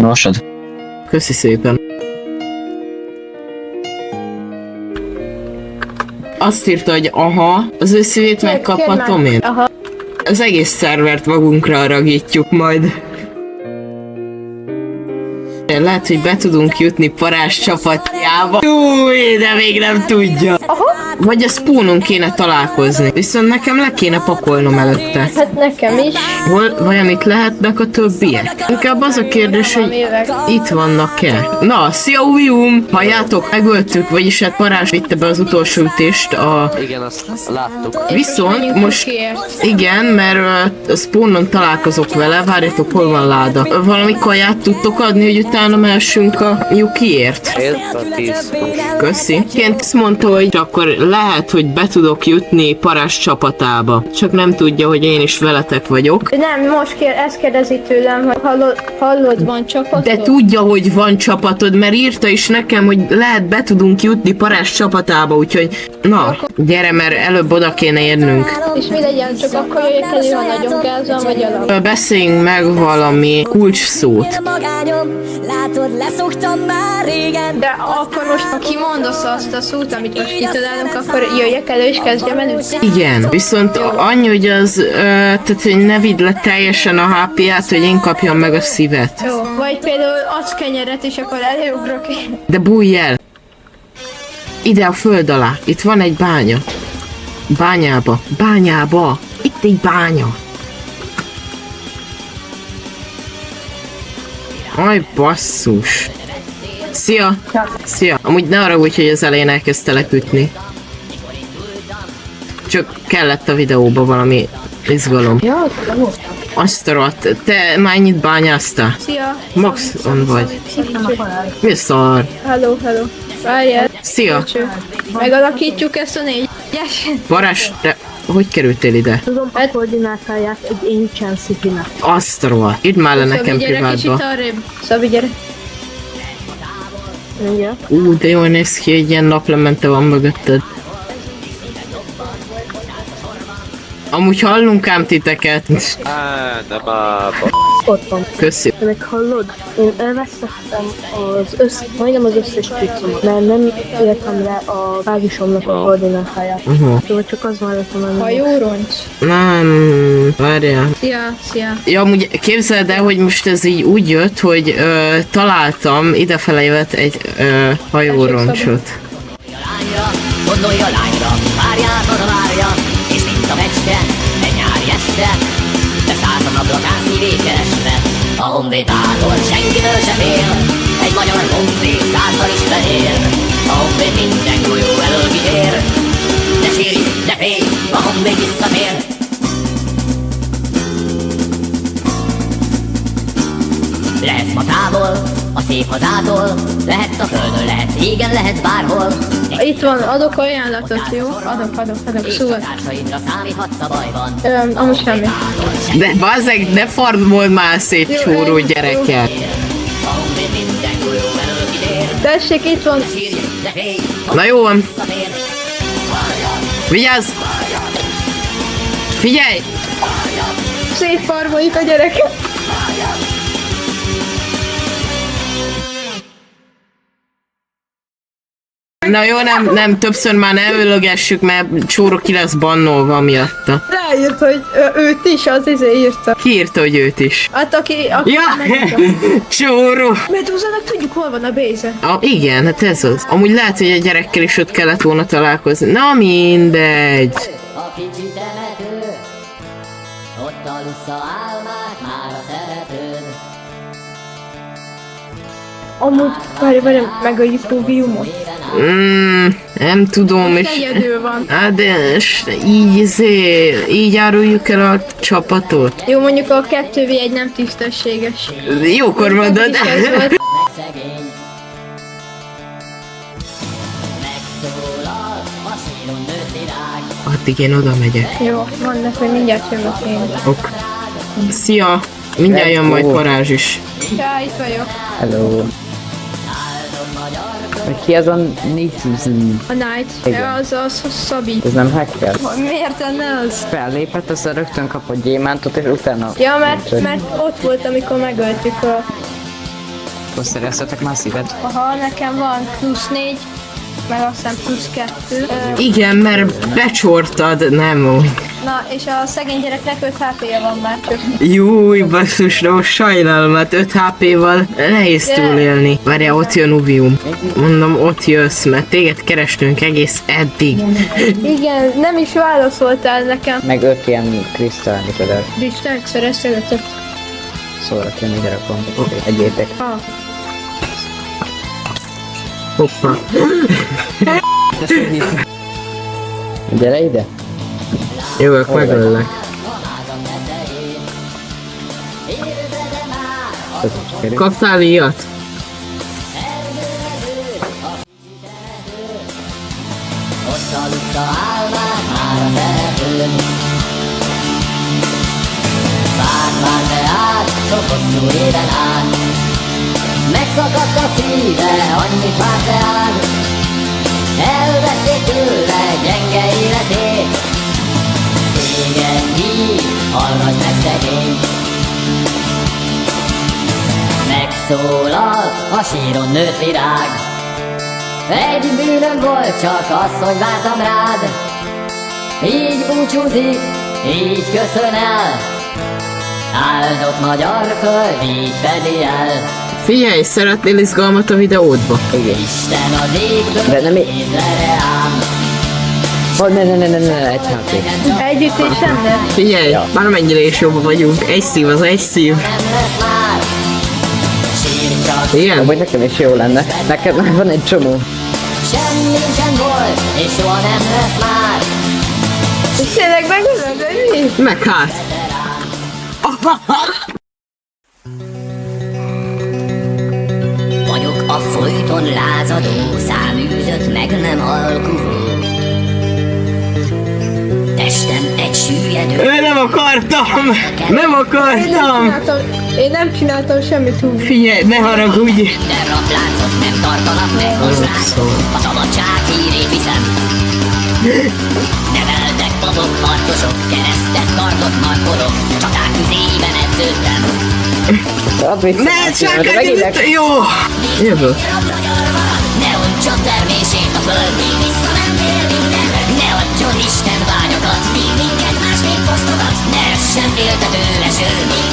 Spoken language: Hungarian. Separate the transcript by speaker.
Speaker 1: Nosod.
Speaker 2: Köszi szépen. Azt írta, hogy aha, az ő szívét megkaphatom én.
Speaker 3: Aha.
Speaker 2: Az egész szervert magunkra ragítjuk majd. Lehet, hogy be tudunk jutni Parázs csapatjába. Új, de még nem tudja.
Speaker 3: Aha.
Speaker 2: Vagy a spawnon kéne találkozni. Viszont nekem le kéne pakolnom előtte.
Speaker 3: Hát nekem is.
Speaker 2: Hol vajon itt lehetnek a többiek? Inkább az a kérdés, hogy itt vannak-e? Na, szia Uvium! Halljátok, megöltük, vagyis hát Parázs vitte be az utolsó ütést a...
Speaker 4: Igen, azt láttuk.
Speaker 2: Viszont most... Igen, mert a spawnon találkozok vele, várjátok, hol van láda. Valami kaját tudtok adni, hogy utána mehessünk a Yukiért? Köszi. Ként azt mondta, hogy akkor lehet, hogy be tudok jutni Parázs csapatába. Csak nem tudja, hogy én is veletek vagyok.
Speaker 3: Nem, most ezt kérdezi tőlem, hogy hallod, van csapatod?
Speaker 2: De tudja, hogy van csapatod, mert írta is nekem, hogy lehet be tudunk jutni Parázs csapatába, úgyhogy na, gyere, mert előbb oda kéne érnünk.
Speaker 3: És mi legyen, csak akkor jöjjek elő, ha nagyon gázol, vagy alap?
Speaker 2: Beszéljünk meg valami kulcs szót.
Speaker 3: De akkor most, ha kimondasz azt a szót, amit most kitalálunk, akkor jöjjek elő és kezdjem előtte?
Speaker 2: Igen, viszont annyi, hogy az, tehát hogy ne vidd le teljesen a HP-át, hogy én kapjam meg a szívet.
Speaker 3: Jó, vagy például adsz kenyeret, és akkor előugrok én.
Speaker 2: De bújj el! Ide a föld alá, itt van egy bánya. Bányába! Itt egy bánya! Aj, basszus! Szia! Szia! Amúgy ne haragudj, hogy az elején elkezdtelek ütni. Csak kellett a videóba valami izgalom.
Speaker 3: Ja, jó.
Speaker 2: Azt a rohadt, te már ennyit bányáztál?
Speaker 3: Szia!
Speaker 2: Maxon vagy. Mi a szar?
Speaker 3: Hello. Várjál.
Speaker 2: Szia!
Speaker 3: Megalakítjuk ezt a négyes.
Speaker 2: Varázs, te hogy kerültél ide?
Speaker 5: Tudom a koordinátáját egy Ancient City-nek.
Speaker 2: Azt a rohadt. Írd már le nekem privátba.
Speaker 3: Kicsit arrébb. Szabi, gyere.
Speaker 5: Igen.
Speaker 2: De jól néz ki, egy ilyen naplemente van mögötted. Amúgy hallunk ám titeket.
Speaker 4: De bába.
Speaker 5: Ott van.
Speaker 2: Köszi.
Speaker 5: De meg hallod? Én elvesztettem majdnem az összes cuccomat, mert nem írtam le a bázisomnak a koordinátáját. Szóval csak az van rajta, hogy
Speaker 3: Hajóroncs.
Speaker 2: Nem, várjál.
Speaker 3: Szia.
Speaker 2: Ja, amúgy képzeld el, hogy most ez így úgy jött, hogy találtam, idefele jött egy hajóroncsot.
Speaker 6: Gondolja lányra, várját az a várja, és mint a fecske, egy nyári este, beszállsz az ablakán szívét keresve. A honvédától senkitől se fél, egy magyar honvéd 100-szor is felér. A honvéd minden golyó elől kitér, ne sírj, ne félj, a honvéd visszatér. Lehetsz ma távol, a szép hazától, lehetsz a földön, lehetsz égen, lehetsz bárhol.
Speaker 3: Itt van, adok ajánlatot, jó? Adok, szóval. Amúgy semmi.
Speaker 2: De bazzeg, ne farmold már szép csóró gyereket.
Speaker 3: Tessék, itt van.
Speaker 2: Na jó van. Vigyázz! Figyelj!
Speaker 3: Szétfarmoljuk a gyereket.
Speaker 2: Na jó, nem, többször már ne ölögessük, mert csóró ki lesz bannolva miatta.
Speaker 3: Ráírt, hogy őt is, az írta.
Speaker 2: Ki írta, hogy őt is?
Speaker 3: Hát aki
Speaker 2: Ja! Csóró!
Speaker 3: Medúzának tudjuk, hol van a béze.
Speaker 2: Igen, hát ez az. Amúgy lehet, hogy a gyerekkel is ott kellett volna találkozni. Na mindegy.
Speaker 6: A kicsi temető, ott alussza álmát már a szeretőd.
Speaker 3: Amúgy, várj, megöljük Rubiumot.
Speaker 2: Nem tudom, és...
Speaker 3: Egyedül van.
Speaker 2: Hát de így áruljuk el a csapatot.
Speaker 3: Jó, mondjuk a 2v1 nem tisztességes.
Speaker 2: Jókor mondod.
Speaker 6: Megszegény. Megszólal a síron nőtt virág.
Speaker 2: Addig én oda megyek.
Speaker 3: Jó, mondd, hogy mindjárt jövök én.
Speaker 2: Ok. Szia! Mindjárt jön majd Parázs is.
Speaker 3: Ja, itt vagyok.
Speaker 1: Hello. Ki az a Nixon?
Speaker 3: A Knight. Ja, az Szabi.
Speaker 1: Ez nem hacker?
Speaker 3: Miért lenne az?
Speaker 1: Fellépett, aztán rögtön kapott gyémántot, és utána...
Speaker 3: Ja, mert ott volt, amikor megöltük a...
Speaker 1: Akkor szereztetek már szívet?
Speaker 3: Aha, nekem van +4, meg aztán +2.
Speaker 2: Igen, mert becsortad, nem úgy.
Speaker 3: Na, és a szegény gyereknek 5 HP-je van már csak.
Speaker 2: Júj, basszus, de most sajnálom, mert 5 HP-val nehéz túlélni. Várjál, ott jön Uvium. Mondom, ott jössz, mert téged kerestünk egész eddig.
Speaker 3: Igen, nem is válaszoltál nekem.
Speaker 1: Meg 5 ilyen krisztálni például.
Speaker 3: Kristályt szereztél 5-öt.
Speaker 1: Szóval kell még gerakom. Egyétek.
Speaker 3: Ah.
Speaker 2: Hoppa.
Speaker 1: Gyere ide.
Speaker 2: Jövök, megöllek. Kaptál ilyet?
Speaker 6: Ott aludta álmát már a tehetőn. Várt be át, sok hosszú éven át. Megszakadt a szíve, annyit várt be át. Elvették tőle gyenge életét. Téged hív, hallgass meg szegény. Megszólal a síron nőtt virág. Egy bűnöm volt csak az, hogy vártam rád. Így búcsúzik, így köszön el. Áldott magyar föld, így fedi el.
Speaker 2: Figyelj, szeretnél izgalmat a videódba?
Speaker 1: Igen.
Speaker 6: Isten az égből
Speaker 1: De nem
Speaker 6: nézve rám.
Speaker 1: Oh, ne, egy HP.
Speaker 3: Együtt és rendben.
Speaker 2: Figyelj, bármennyire is jobb vagyunk. Egy szív az egy szív.
Speaker 6: Nem lesz már. Sír csak,
Speaker 2: Igen?
Speaker 1: Vagy nekem is jó lenne. Neked van egy csomó.
Speaker 6: semmi sem volt, és soha nem lesz már.
Speaker 3: És tényleg megölöd, vagy mi?
Speaker 2: Meg hát.
Speaker 6: Vagyok a folyton lázadó, száműzött meg nem alkuhó. Testem egy süllyedő.
Speaker 2: Nem akartam! Nem akartam!
Speaker 3: Én nem csináltam semmit úgy.
Speaker 2: Figyelj, ne haragudj!
Speaker 6: De rapláncot nem tartanak meg most rád. A szabadság hírét viszem. Neveltek babok, harcosok, keresztet tartott markolok. Csaták üzében edződtem.
Speaker 2: Ne, csak egy... Jó! Jövök.
Speaker 6: Ne ontson termését a föld, míg vissza nem tér mindenre. Ne adjon Isten vágyakat, míg minket másképp fosztogat. Ne essen éltető eső, míg